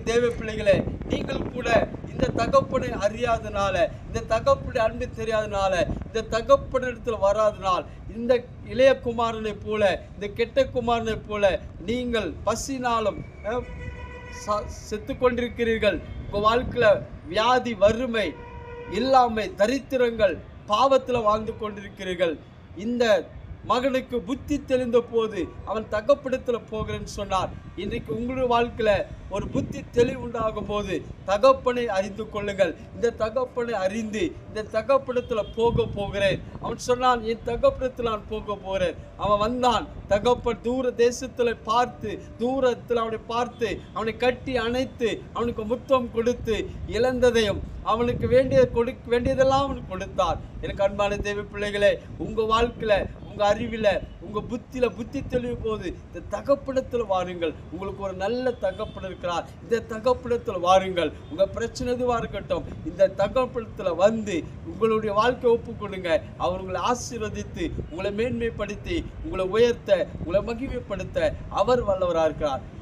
தேவ பிள்ளைகளே, நீங்கள் கூட இந்த தகப்பனை அறியாதனால, இந்த தகப்பனை அன்பு தெரியாதனால, இந்த தகப்பனிடத்தில் வராதனால், இந்த இளைய குமாரனை போல, இந்த கெட்ட குமாரனை போல நீங்கள் பசினாலும் செத்து கொண்டிருக்கிறீர்கள். உங்கள் வாழ்க்கையில் வியாதி, வறுமை, இல்லாமை, தரித்திரங்கள், பாவத்தில் வாழ்ந்து கொண்டிருக்கிறீர்கள். இந்த மகனுக்கு புத்தி தெளிந்த போது அவன் தகப்படத்தில் போகிறேன்னு சொன்னார். இன்றைக்கு உங்களுடைய வாழ்க்கையில் ஒரு புத்தி தெளிவு உண்டாகும் போது தகப்பனை அறிந்து கொள்ளுங்கள். இந்த தகப்பனை அறிந்து இந்த தகப்படத்தில் போக போகிறேன். அவன் சொன்னான், என் தகப்படத்தில் நான் போக போகிறேன். அவன் வந்தான். தகப்பன் தூர தேசத்தில் பார்த்து, தூரத்தில் அவனை பார்த்து, அவனை கட்டி அணைத்து, அவனுக்கு முத்தம் கொடுத்து, இழந்ததையும் அவனுக்கு வேண்டியதெல்லாம் அவனுக்கு கொடுத்தார். எனக்கு அன்பான தேவ பிள்ளைகளே, உங்கள் வாழ்க்கையில், உங்கள் அறிவில், உங்கள் புத்தியில் புத்தி தெளிவு போது இந்த தகப்படத்தில் வாருங்கள். உங்களுக்கு ஒரு நல்ல தகப்பன் இருக்கிறார். இந்த தகப்படத்தில் வாருங்கள். உங்கள் பிரச்சனை எதுவாக இருக்கட்டும், இந்த தகப்படத்தில் வந்து உங்களுடைய வாழ்க்கை ஒப்புக்கொடுங்க. அவர் உங்களை ஆசீர்வதித்து, உங்களை மேன்மைப்படுத்தி, உங்களை உயர்த்த, உங்களை மகிமைப்படுத்த அவர் வல்லவராக இருக்கிறார்.